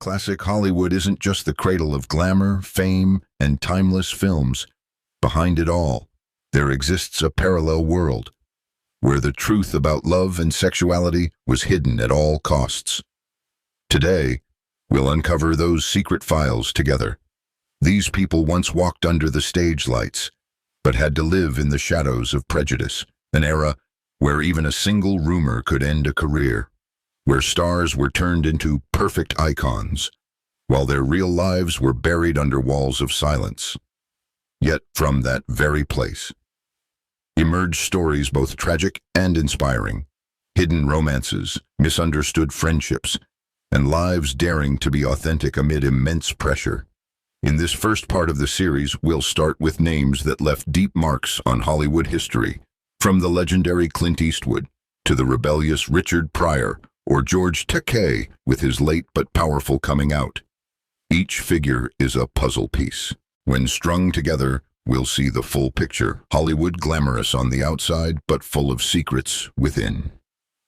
Classic Hollywood isn't just the cradle of glamour, fame, and timeless films. Behind it all, there exists a parallel world, where the truth about love and sexuality was hidden at all costs. Today, we'll uncover those secret files together. These people once walked under the stage lights, but had to live in the shadows of prejudice, an era where even a single rumor could end a career, where stars were turned into perfect icons, while their real lives were buried under walls of silence. Yet from that very place emerged stories both tragic and inspiring, hidden romances, misunderstood friendships, and lives daring to be authentic amid immense pressure. In this first part of the series, we'll start with names that left deep marks on Hollywood history, from the legendary Clint Eastwood to the rebellious Richard Pryor or George Takei with his late but powerful coming out. Each figure is a puzzle piece. When strung together, we'll see the full picture, Hollywood glamorous on the outside but full of secrets within.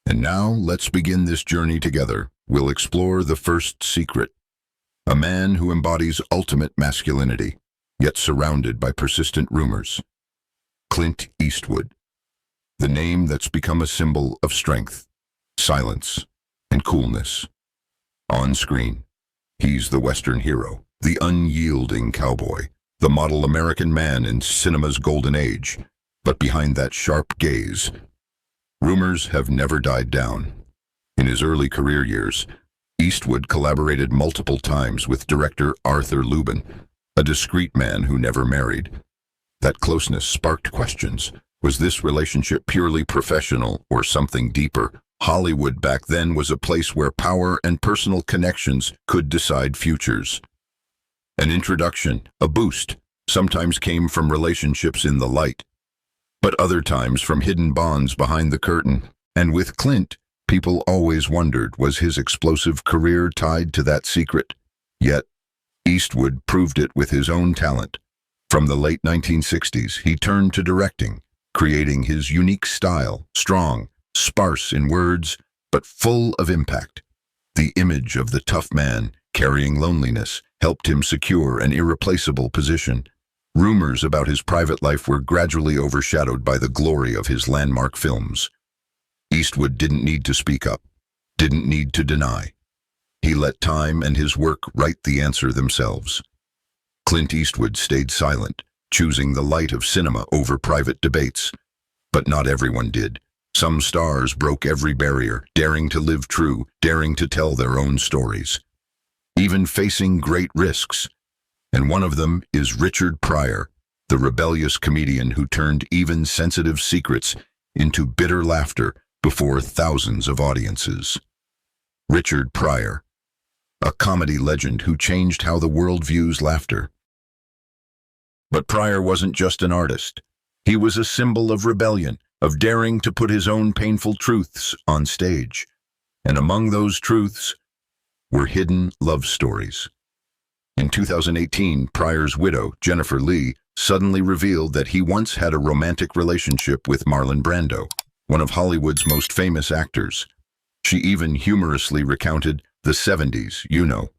And now, let's begin this journey together. We'll explore the first secret, a man who embodies ultimate masculinity, yet surrounded by persistent rumors. Clint Eastwood, the name that's become a symbol of strength, silence, and coolness. On screen, he's the Western hero, the unyielding cowboy, the model American man in cinema's golden age. But behind that sharp gaze, rumors have never died down. In his early career years, Eastwood collaborated multiple times with director Arthur Lubin, a discreet man who never married. That closeness sparked questions. Was this relationship purely professional or something deeper? Hollywood back then was a place where power and personal connections could decide futures. An introduction, a boost, sometimes came from relationships in the light, but other times from hidden bonds behind the curtain. And with Clint, people always wondered, was his explosive career tied to that secret? Yet, Eastwood proved it with his own talent. From the late 1960s, he turned to directing, creating his unique style, strong, sparse in words, but full of impact. The image of the tough man carrying loneliness helped him secure an irreplaceable position. Rumors about his private life were gradually overshadowed by the glory of his landmark films. Eastwood didn't need to speak up, didn't need to deny. He let time and his work write the answer themselves. Clint Eastwood stayed silent, choosing the light of cinema over private debates. But not everyone did. Some stars broke every barrier, daring to live true, daring to tell their own stories, even facing great risks. And one of them is Richard Pryor, the rebellious comedian who turned even sensitive secrets into bitter laughter before thousands of audiences. Richard Pryor, a comedy legend who changed how the world views laughter. But Pryor wasn't just an artist. He was a symbol of rebellion, of daring to put his own painful truths on stage. And among those truths were hidden love stories. In 2018, Pryor's widow, Jennifer Lee, suddenly revealed that he once had a romantic relationship with Marlon Brando, one of Hollywood's most famous actors. She even humorously recounted the 70s, you know.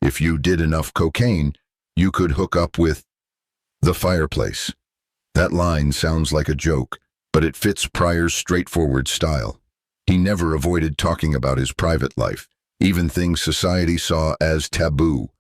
If you did enough cocaine, you could hook up with the fireplace. That line sounds like a joke, but it fits Pryor's straightforward style. He never avoided talking about his private life, even things society saw as taboo.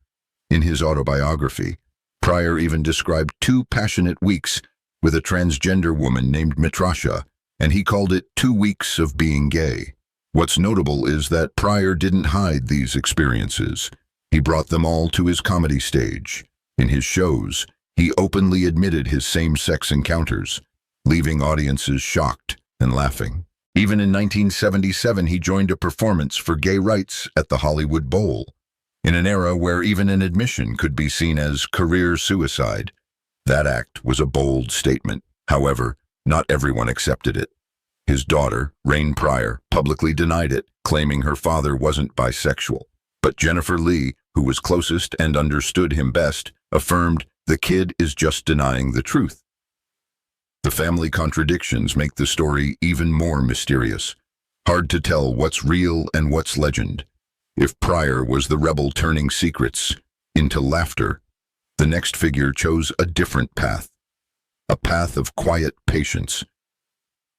In his autobiography, Pryor even described 2 passionate weeks with a transgender woman named Mitrasha, and he called it 2 weeks of being gay. What's notable is that Pryor didn't hide these experiences. He brought them all to his comedy stage. In his shows, he openly admitted his same-sex encounters, leaving audiences shocked and laughing. Even in 1977, he joined a performance for gay rights at the Hollywood Bowl, in an era where even an admission could be seen as career suicide. That act was a bold statement. However, not everyone accepted it. His daughter, Rain Pryor, publicly denied it, claiming her father wasn't bisexual. But Jennifer Lee, who was closest and understood him best, affirmed the kid is just denying the truth. The family contradictions make the story even more mysterious. Hard to tell what's real and what's legend. If Pryor was the rebel turning secrets into laughter, the next figure chose a different path, a path of quiet patience,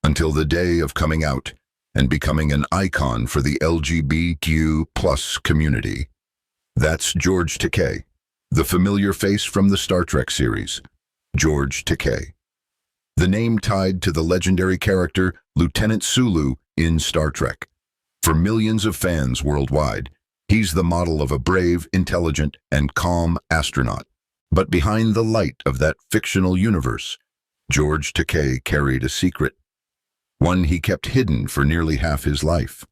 until the day of coming out and becoming an icon for the LGBTQ+ community. That's George Takei, the familiar face from the Star Trek series, George Takei. The name tied to the legendary character Lieutenant Sulu in Star Trek. For millions of fans worldwide, he's the model of a brave, intelligent, and calm astronaut. But behind the light of that fictional universe, George Takei carried a secret, one he kept hidden for nearly half his life.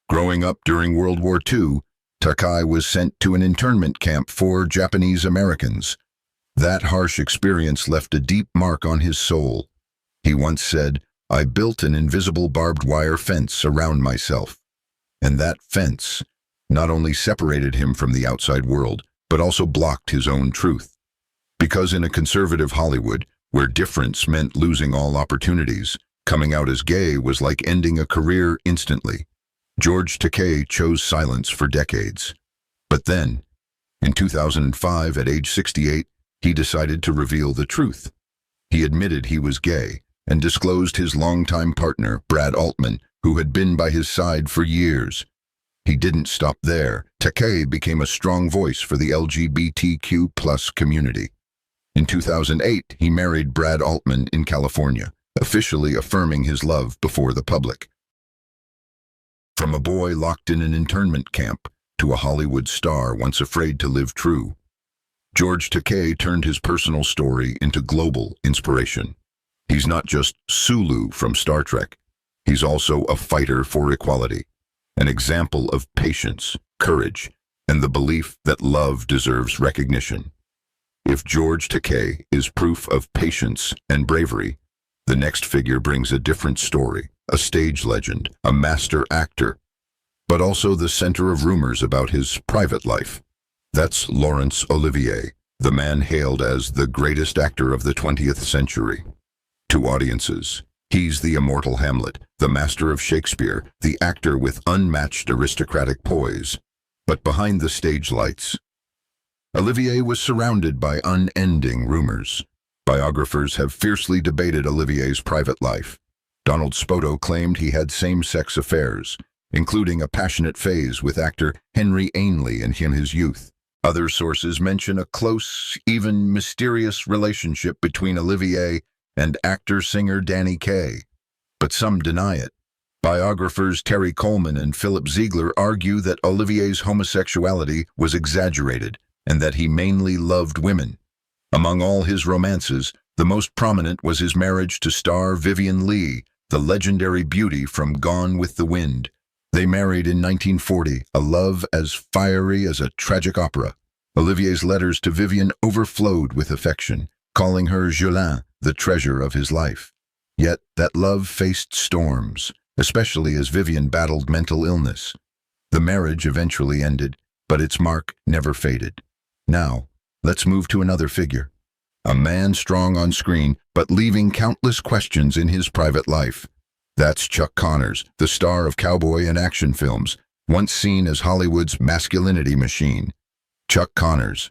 Growing up during World War II, Takei was sent to an internment camp for Japanese Americans. That harsh experience left a deep mark on his soul. He once said, "I built an invisible barbed wire fence around myself." And that fence not only separated him from the outside world, but also blocked his own truth. Because in a conservative Hollywood, where difference meant losing all opportunities, coming out as gay was like ending a career instantly. George Takei chose silence for decades. But then, in 2005, at age 68, he decided to reveal the truth. He admitted he was gay and disclosed his longtime partner, Brad Altman, who had been by his side for years. He didn't stop there. Takei became a strong voice for the LGBTQ+ community. In 2008, he married Brad Altman in California, officially affirming his love before the public. From a boy locked in an internment camp to a Hollywood star once afraid to live true, George Takei turned his personal story into global inspiration. He's not just Sulu from Star Trek. He's also a fighter for equality, an example of patience, courage, and the belief that love deserves recognition. If George Takei is proof of patience and bravery, the next figure brings a different story, a stage legend, a master actor, but also the center of rumors about his private life. That's Laurence Olivier, the man hailed as the greatest actor of the 20th century. To audiences, he's the immortal Hamlet, the master of Shakespeare, the actor with unmatched aristocratic poise. But behind the stage lights, Olivier was surrounded by unending rumors. Biographers have fiercely debated Olivier's private life. Donald Spoto claimed he had same-sex affairs, including a passionate phase with actor Henry Ainley in his youth. Other sources mention a close, even mysterious relationship between Olivier and actor-singer Danny Kaye, but some deny it. Biographers Terry Coleman and Philip Ziegler argue that Olivier's homosexuality was exaggerated and that he mainly loved women. Among all his romances, the most prominent was his marriage to star Vivien Leigh, the legendary beauty from Gone with the Wind. They married in 1940, a love as fiery as a tragic opera. Olivier's letters to Vivien overflowed with affection, calling her Jolene, the treasure of his life. Yet that love faced storms, especially as Vivien battled mental illness. The marriage eventually ended, but its mark never faded. Now, let's move to another figure. A man strong on screen, but leaving countless questions in his private life. That's Chuck Connors, the star of cowboy and action films, once seen as Hollywood's masculinity machine. Chuck Connors,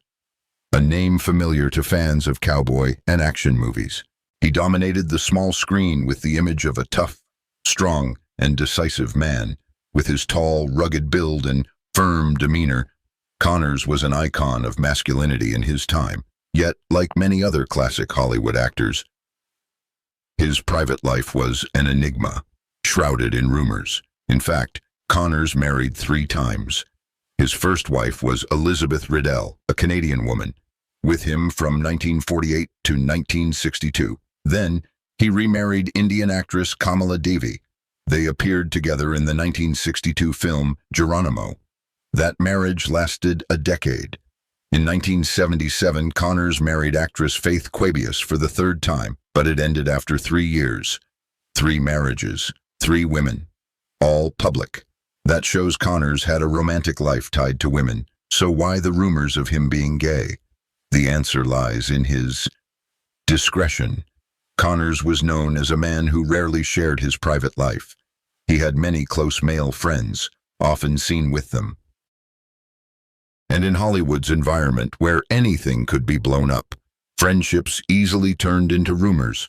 a name familiar to fans of cowboy and action movies. He dominated the small screen with the image of a tough, strong, and decisive man. With his tall, rugged build and firm demeanor, Connors was an icon of masculinity in his time. Yet, like many other classic Hollywood actors, his private life was an enigma, shrouded in rumors. In fact, Connors married 3 times. His first wife was Elizabeth Riddell, a Canadian woman, with him from 1948 to 1962. Then, he remarried Indian actress Kamala Devi. They appeared together in the 1962 film Geronimo. That marriage lasted a decade. In 1977, Connors married actress Faith Quabius for the 3rd time, but it ended after 3 years. 3 marriages, 3 women, all public. That shows Connors had a romantic life tied to women. So why the rumors of him being gay? The answer lies in his discretion. Connors was known as a man who rarely shared his private life. He had many close male friends, often seen with them, And in Hollywood's environment, where anything could be blown up, friendships easily turned into rumors.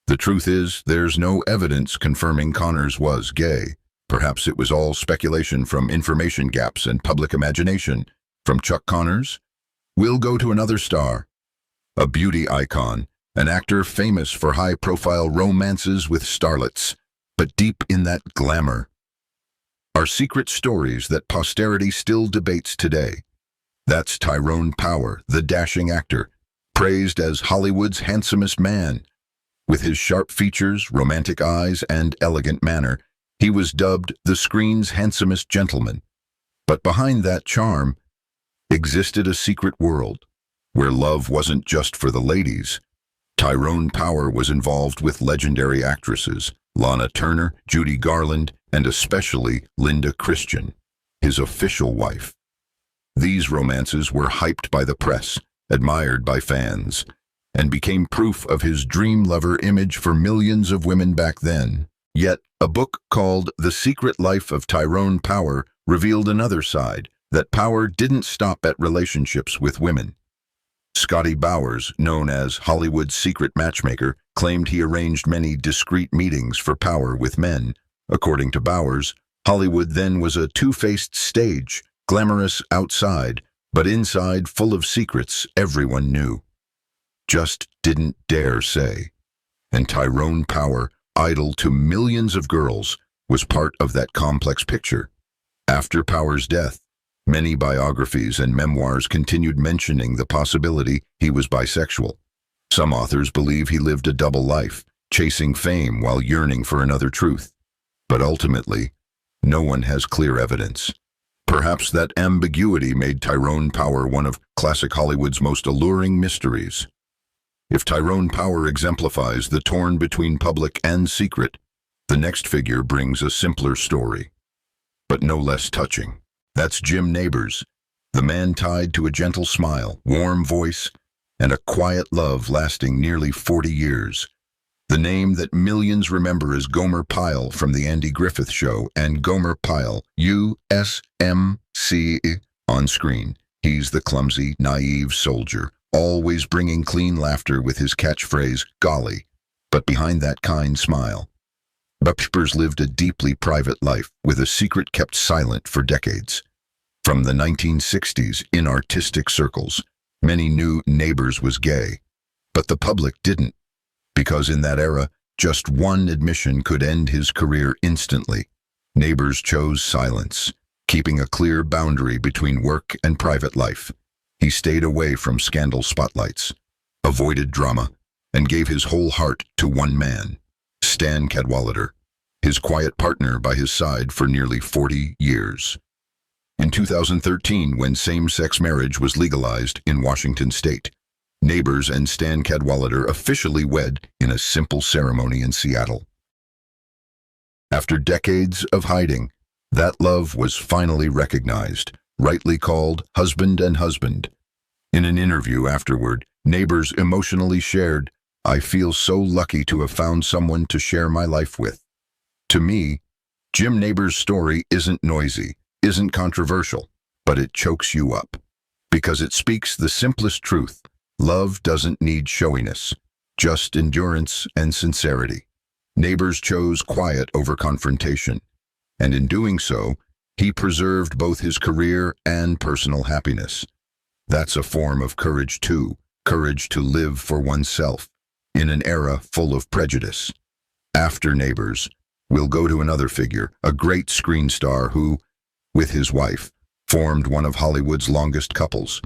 The truth is, there's no evidence confirming Connors was gay. Perhaps it was all speculation from information gaps and public imagination. From Chuck Connors, we'll go to another star, a beauty icon, an actor famous for high-profile romances with starlets, but deep in that glamour are secret stories that posterity still debates today. That's Tyrone Power, the dashing actor, praised as Hollywood's handsomest man. With his sharp features, romantic eyes, and elegant manner, he was dubbed the screen's handsomest gentleman. But behind that charm existed a secret world, where love wasn't just for the ladies. Tyrone Power was involved with legendary actresses, Lana Turner, Judy Garland, and especially Linda Christian, his official wife. These romances were hyped by the press, admired by fans, and became proof of his dream lover image for millions of women back then. Yet, a book called The Secret Life of Tyrone Power revealed another side, that Power didn't stop at relationships with women. Scotty Bowers, known as Hollywood's secret matchmaker, claimed he arranged many discreet meetings for Power with men. According to Bowers, Hollywood then was a two-faced stage, glamorous outside, but inside full of secrets everyone knew. Just didn't dare say. And Tyrone Power, idol to millions of girls, was part of that complex picture. After Power's death, many biographies and memoirs continued mentioning the possibility he was bisexual. Some authors believe he lived a double life, chasing fame while yearning for another truth. But ultimately, no one has clear evidence. Perhaps that ambiguity made Tyrone Power one of classic Hollywood's most alluring mysteries. If Tyrone Power exemplifies the torn between public and secret, the next figure brings a simpler story, but no less touching. That's Jim Nabors, the man tied to a gentle smile, warm voice, and a quiet love lasting nearly 40 years. The name that millions remember is Gomer Pyle from The Andy Griffith Show, and Gomer Pyle, U-S-M-C, on screen. He's the clumsy, naive soldier, always bringing clean laughter with his catchphrase, golly. But behind that kind smile, Nabors lived a deeply private life with a secret kept silent for decades. From the 1960s, in artistic circles, many knew Nabors was gay, but the public didn't, because in that era, just one admission could end his career instantly. Nabors chose silence, keeping a clear boundary between work and private life. He stayed away from scandal spotlights, avoided drama, and gave his whole heart to one man, Stan Cadwallader, his quiet partner by his side for nearly 40 years. In 2013, when same-sex marriage was legalized in Washington state, Nabors and Stan Cadwallader officially wed in a simple ceremony in Seattle. After decades of hiding, that love was finally recognized, rightly called husband and husband. In an interview afterward, Nabors emotionally shared, "I feel so lucky to have found someone to share my life with." To me, Jim Nabors' story isn't noisy, isn't controversial, but it chokes you up, because it speaks the simplest truth. Love doesn't need showiness, just endurance and sincerity. Nabors chose quiet over confrontation, and in doing so, he preserved both his career and personal happiness. That's a form of courage too, courage to live for oneself, in an era full of prejudice. After Nabors, we'll go to another figure, a great screen star who, with his wife, formed one of Hollywood's longest couples.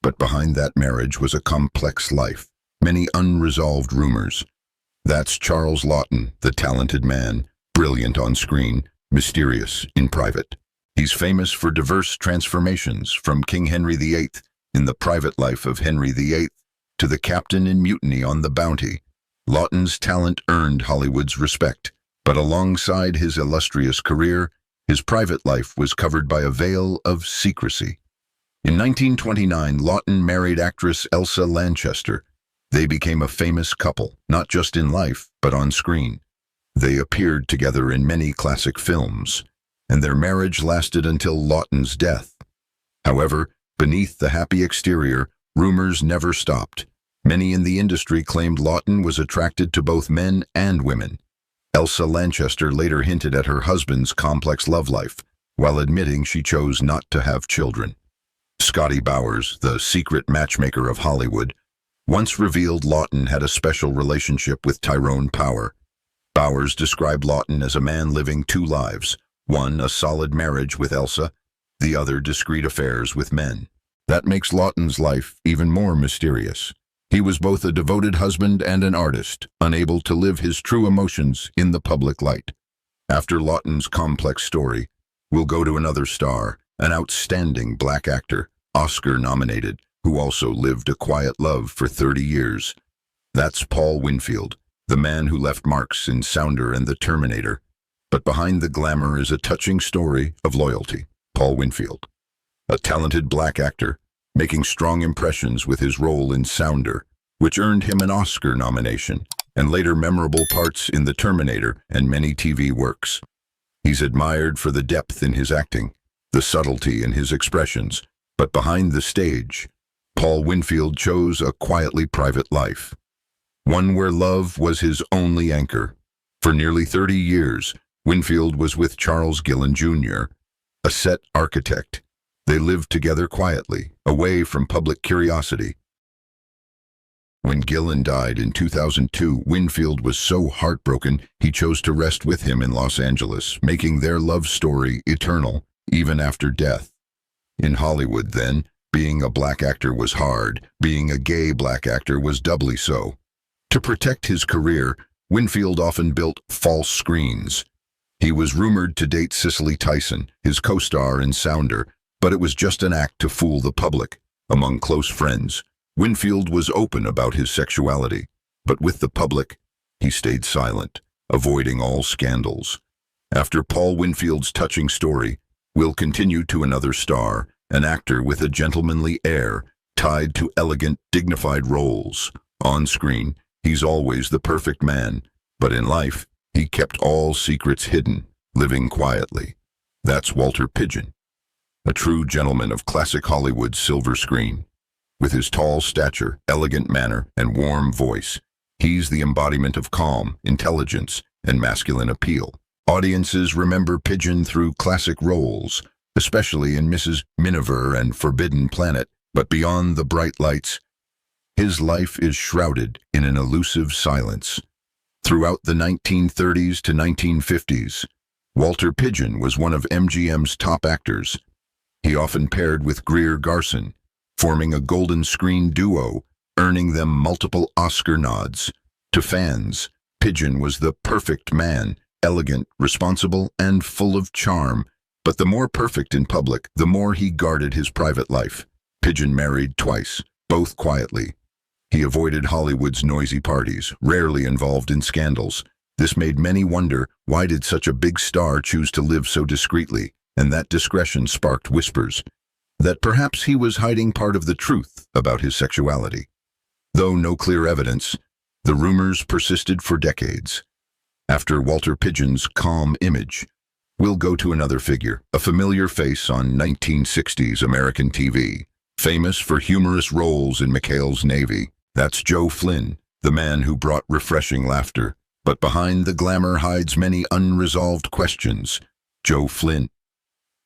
But behind that marriage was a complex life, many unresolved rumors. That's Charles Laughton, the talented man, brilliant on screen, mysterious in private. He's famous for diverse transformations, from King Henry VIII in The Private Life of Henry VIII to the captain in Mutiny on the Bounty. Laughton's talent earned Hollywood's respect, but alongside his illustrious career, his private life was covered by a veil of secrecy. In 1929, Laughton married actress Elsa Lanchester. They became a famous couple, not just in life, but on screen. They appeared together in many classic films, and their marriage lasted until Laughton's death. However, beneath the happy exterior, rumors never stopped. Many in the industry claimed Laughton was attracted to both men and women. Elsa Lanchester later hinted at her husband's complex love life, while admitting she chose not to have children. Scotty Bowers, the secret matchmaker of Hollywood, once revealed Laughton had a special relationship with Tyrone Power. Bowers described Laughton as a man living two lives, one a solid marriage with Elsa, the other discreet affairs with men. That makes Laughton's life even more mysterious. He was both a devoted husband and an artist, unable to live his true emotions in the public light. After Laughton's complex story, we'll go to another star, an outstanding black actor, Oscar-nominated, who also lived a quiet love for 30 years. That's Paul Winfield, the man who left marks in Sounder and the Terminator. But behind the glamour is a touching story of loyalty. Paul Winfield, a talented black actor, making strong impressions with his role in Sounder, which earned him an Oscar nomination, and later memorable parts in The Terminator and many TV works. He's admired for the depth in his acting, the subtlety in his expressions, but behind the stage, Paul Winfield chose a quietly private life, one where love was his only anchor. For nearly 30 years, Winfield was with Charles Gillen Jr., a set architect. They lived together quietly, away from public curiosity. When Gillen died in 2002, Winfield was so heartbroken he chose to rest with him in Los Angeles, making their love story eternal, even after death. In Hollywood then, being a black actor was hard. Being a gay black actor was doubly so. To protect his career, Winfield often built false screens. He was rumored to date Cicely Tyson, his co-star in Sounder, but it was just an act to fool the public. Among close friends, Winfield was open about his sexuality, but with the public, he stayed silent, avoiding all scandals. After Paul Winfield's touching story, we'll continue to another star, an actor with a gentlemanly air, tied to elegant, dignified roles. On screen, he's always the perfect man, but in life, he kept all secrets hidden, living quietly. That's Walter Pidgeon, a true gentleman of classic Hollywood's silver screen. With his tall stature, elegant manner, and warm voice, he's the embodiment of calm, intelligence, and masculine appeal. Audiences remember Pidgeon through classic roles, especially in Mrs. Miniver and Forbidden Planet, but beyond the bright lights, his life is shrouded in an elusive silence. Throughout the 1930s to 1950s, Walter Pidgeon was one of MGM's top actors. He often paired with Greer Garson, forming a golden screen duo, earning them multiple Oscar nods. To fans, Pidgeon was the perfect man, elegant, responsible, and full of charm. But the more perfect in public, the more he guarded his private life. Pidgeon married twice, both quietly. He avoided Hollywood's noisy parties, rarely involved in scandals. This made many wonder, why did such a big star choose to live so discreetly? And that discretion sparked whispers that perhaps he was hiding part of the truth about his sexuality. Though no clear evidence, the rumors persisted for decades. After Walter Pidgeon's calm image, we'll go to another figure, a familiar face on 1960s American TV, famous for humorous roles in McHale's Navy. That's Joe Flynn, the man who brought refreshing laughter. But behind the glamour hides many unresolved questions. Joe Flynn,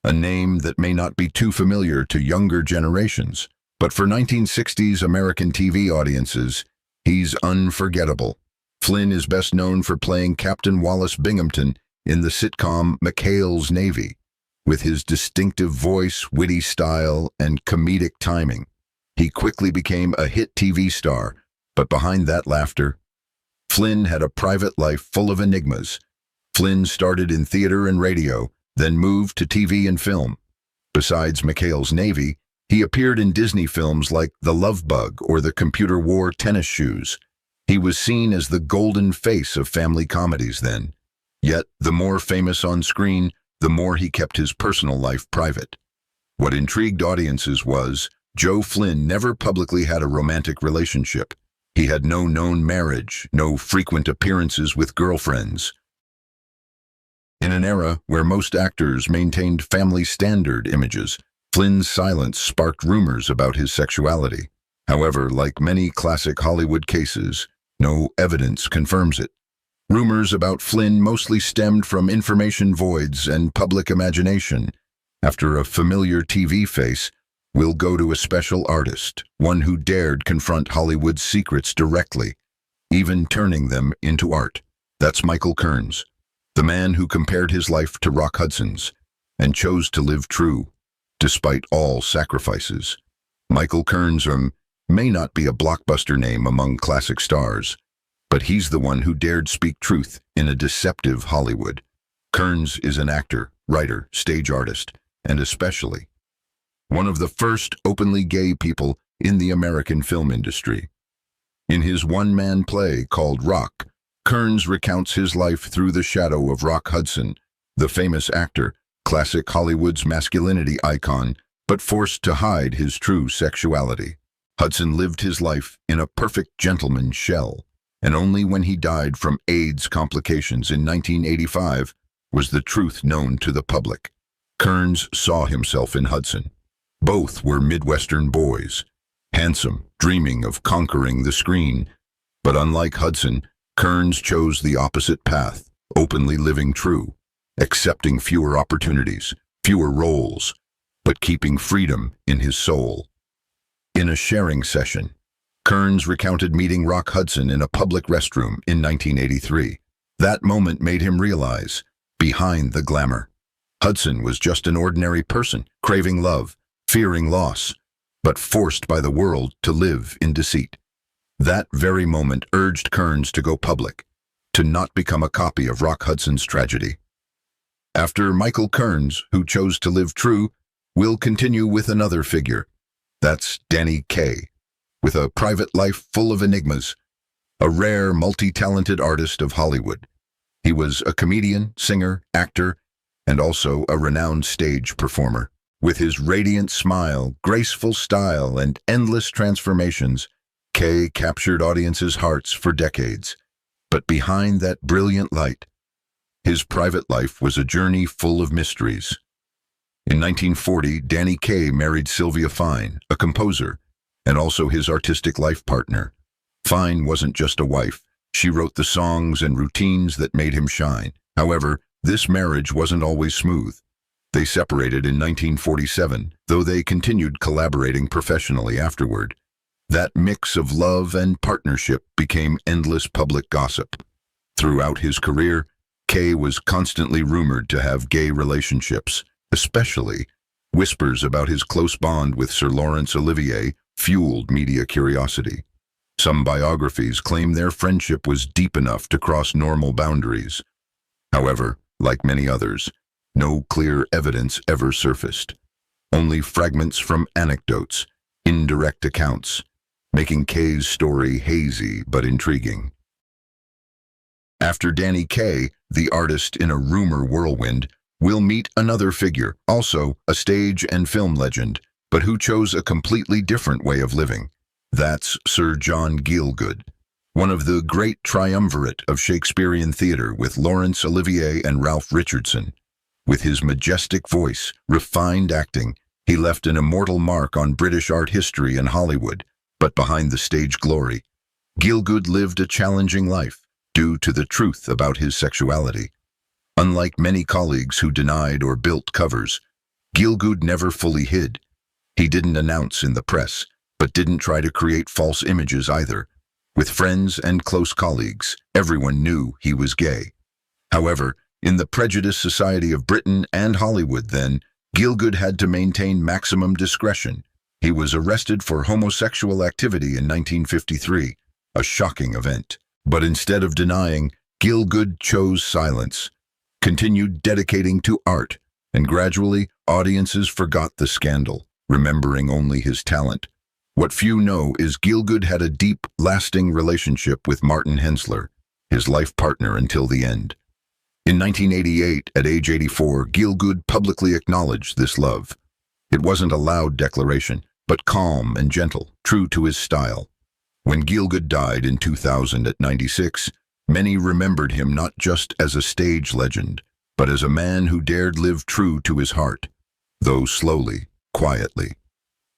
a name that may not be too familiar to younger generations, but for 1960s American TV audiences, he's unforgettable. Flynn is best known for playing Captain Wallace Binghamton in the sitcom McHale's Navy. With his distinctive voice, witty style, and comedic timing, he quickly became a hit TV star. But behind that laughter, Flynn had a private life full of enigmas. Flynn started in theater and radio, then moved to TV and film. Besides McHale's Navy, he appeared in Disney films like The Love Bug or The Computer Wore Tennis Shoes. He was seen as the golden face of family comedies then. Yet, the more famous on screen, the more he kept his personal life private. What intrigued audiences was, Joe Flynn never publicly had a romantic relationship. He had no known marriage, no frequent appearances with girlfriends. In an era where most actors maintained family standard images, Flynn's silence sparked rumors about his sexuality. However, like many classic Hollywood cases, no evidence confirms it. Rumors about Flynn mostly stemmed from information voids and public imagination. After a familiar TV face, we'll go to a special artist, one who dared confront Hollywood's secrets directly, even turning them into art. That's Michael Kearns, the man who compared his life to Rock Hudson's and chose to live true, despite all sacrifices. Michael Kearns may not be a blockbuster name among classic stars, but he's the one who dared speak truth in a deceptive Hollywood. Kearns is an actor, writer, stage artist, and especially one of the first openly gay people in the American film industry. In his one-man play called Rock, Kearns recounts his life through the shadow of Rock Hudson, the famous actor, classic Hollywood's masculinity icon, but forced to hide his true sexuality. Hudson lived his life in a perfect gentleman's shell, and only when he died from AIDS complications in 1985 was the truth known to the public. Kearns saw himself in Hudson. Both were Midwestern boys, handsome, dreaming of conquering the screen. But unlike Hudson, Kearns chose the opposite path, openly living true, accepting fewer opportunities, fewer roles, but keeping freedom in his soul. In a sharing session, Kearns recounted meeting Rock Hudson in a public restroom in 1983. That moment made him realize, behind the glamour, Hudson was just an ordinary person, craving love, fearing loss, but forced by the world to live in deceit. That very moment urged Kearns to go public, to not become a copy of Rock Hudson's tragedy. After Michael Kearns, who chose to live true, we'll continue with another figure. That's Danny Kaye, with a private life full of enigmas, a rare, multi-talented artist of Hollywood. He was a comedian, singer, actor, and also a renowned stage performer. With his radiant smile, graceful style, and endless transformations, Kaye captured audiences' hearts for decades. But behind that brilliant light, his private life was a journey full of mysteries. In 1940, Danny Kaye married Sylvia Fine, a composer, and also his artistic life partner. Fine wasn't just a wife. She wrote the songs and routines that made him shine. However, this marriage wasn't always smooth. They separated in 1947, though they continued collaborating professionally afterward. That mix of love and partnership became endless public gossip. Throughout his career, Kaye was constantly rumored to have gay relationships, especially whispers about his close bond with Sir Laurence Olivier fueled media curiosity. Some biographies claim their friendship was deep enough to cross normal boundaries. However, like many others, no clear evidence ever surfaced. Only fragments from anecdotes, indirect accounts, making Kaye's story hazy but intriguing. After Danny Kaye, the artist in a rumor whirlwind, we'll meet another figure, also a stage and film legend, but who chose a completely different way of living. That's Sir John Gielgud, one of the great triumvirate of Shakespearean theater with Laurence Olivier and Ralph Richardson. With his majestic voice, refined acting, he left an immortal mark on British art history and Hollywood. But behind the stage glory, Gielgud lived a challenging life due to the truth about his sexuality. Unlike many colleagues who denied or built covers, Gielgud never fully hid. He didn't announce in the press, but didn't try to create false images either. With friends and close colleagues, everyone knew he was gay. However, in the prejudiced society of Britain and Hollywood then, Gielgud had to maintain maximum discretion. He was arrested for homosexual activity in 1953, a shocking event. But instead of denying, Gielgud chose silence, continued dedicating to art, and gradually audiences forgot the scandal, remembering only his talent. What few know is Gielgud had a deep, lasting relationship with Martin Hensler, his life partner until the end. In 1988, at age 84, Gielgud publicly acknowledged this love. It wasn't a loud declaration, but calm and gentle, true to his style. When Gielgud died in 2000 at 96, many remembered him not just as a stage legend, but as a man who dared live true to his heart, though slowly, quietly.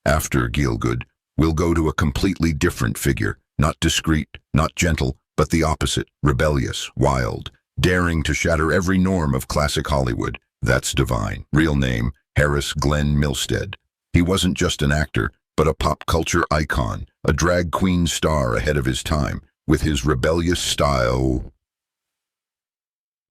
After Gielgud, we'll go to a completely different figure, not discreet, not gentle, but the opposite, rebellious, wild, daring to shatter every norm of classic Hollywood. That's Divine. Real name, Harris Glenn Milstead. He wasn't just an actor, but a pop culture icon, a drag queen star ahead of his time, with his rebellious style,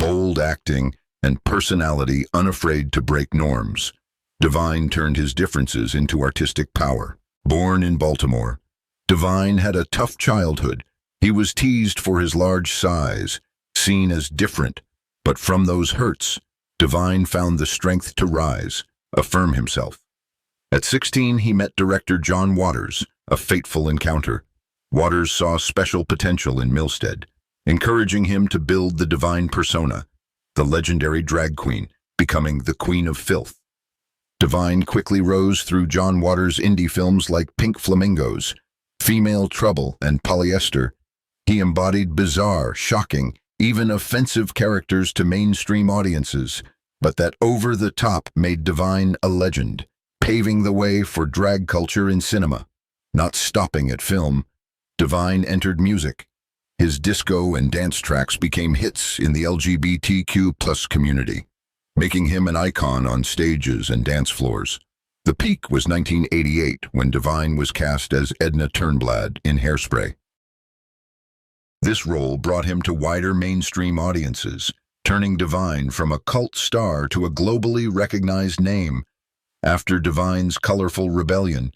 bold acting, and personality unafraid to break norms. Divine turned his differences into artistic power. Born in Baltimore, Divine had a tough childhood. He was teased for his large size, seen as different, but from those hurts, Divine found the strength to rise, affirm himself. At 16, he met director John Waters, a fateful encounter. Waters saw special potential in Milstead, encouraging him to build the Divine persona, the legendary drag queen, becoming the Queen of Filth. Divine quickly rose through John Waters' indie films like Pink Flamingos, Female Trouble, and Polyester. He embodied bizarre, shocking, even offensive characters to mainstream audiences, but that over-the-top made Divine a legend, paving the way for drag culture in cinema. Not stopping at film, Divine entered music. His disco and dance tracks became hits in the LGBTQ+ community, making him an icon on stages and dance floors. The peak was 1988, when Divine was cast as Edna Turnblad in Hairspray. This role brought him to wider mainstream audiences, turning Divine from a cult star to a globally recognized name. After Divine's colorful rebellion,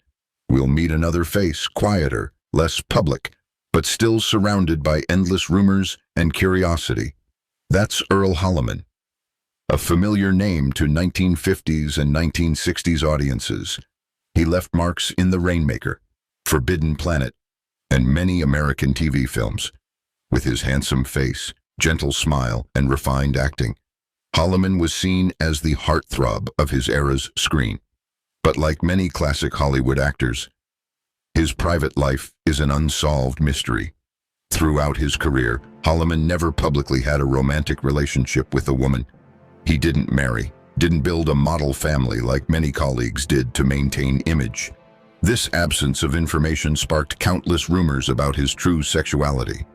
we'll meet another face, quieter, less public, but still surrounded by endless rumors and curiosity. That's Earl Holliman, a familiar name to 1950s and 1960s audiences. He left marks in The Rainmaker, Forbidden Planet, and many American TV films. With his handsome face, gentle smile, and refined acting, Holliman was seen as the heartthrob of his era's screen. But like many classic Hollywood actors, his private life is an unsolved mystery. Throughout his career, Holliman never publicly had a romantic relationship with a woman. He didn't marry, didn't build a model family like many colleagues did to maintain image. This absence of information sparked countless rumors about his true sexuality.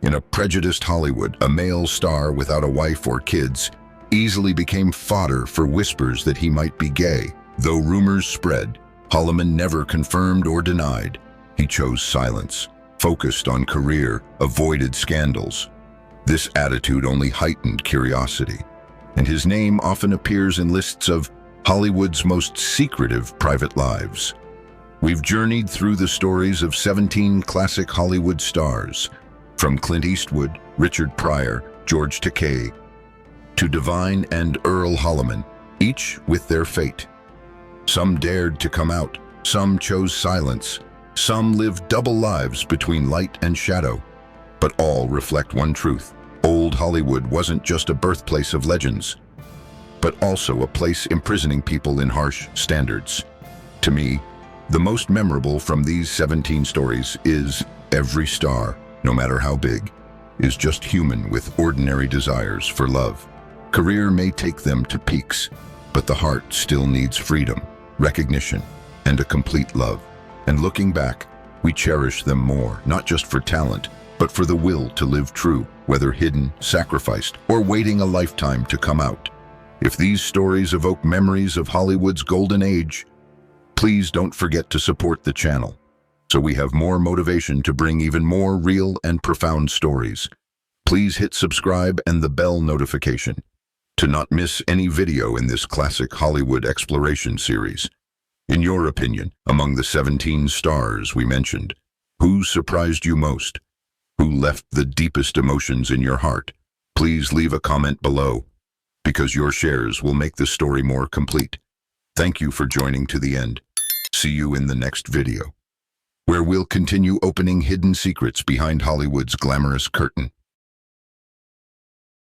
In a prejudiced Hollywood, a male star without a wife or kids easily became fodder for whispers that he might be gay. Though rumors spread, Holliman never confirmed or denied. He chose silence, focused on career, avoided scandals. This attitude only heightened curiosity, and his name often appears in lists of Hollywood's most secretive private lives. We've journeyed through the stories of 17 classic Hollywood stars, from Clint Eastwood, Richard Pryor, George Takei, to Divine and Earl Holliman, each with their fate. Some dared to come out, some chose silence, some lived double lives between light and shadow. But all reflect one truth: old Hollywood wasn't just a birthplace of legends, but also a place imprisoning people in harsh standards. To me, the most memorable from these 17 stories is every star, no matter how big, is just human with ordinary desires for love. Career may take them to peaks, but the heart still needs freedom, recognition, and a complete love. And looking back, we cherish them more, not just for talent, but for the will to live true, whether hidden, sacrificed, or waiting a lifetime to come out. If these stories evoke memories of Hollywood's golden age, please don't forget to support the channel, so we have more motivation to bring even more real and profound stories. Please hit subscribe and the bell notification to not miss any video in this classic Hollywood exploration series. In your opinion, among the 17 stars we mentioned, who surprised you most? Who left the deepest emotions in your heart? Please leave a comment below, because your shares will make the story more complete. Thank you for joining to the end. See you in the next video, where we'll continue opening hidden secrets behind Hollywood's glamorous curtain.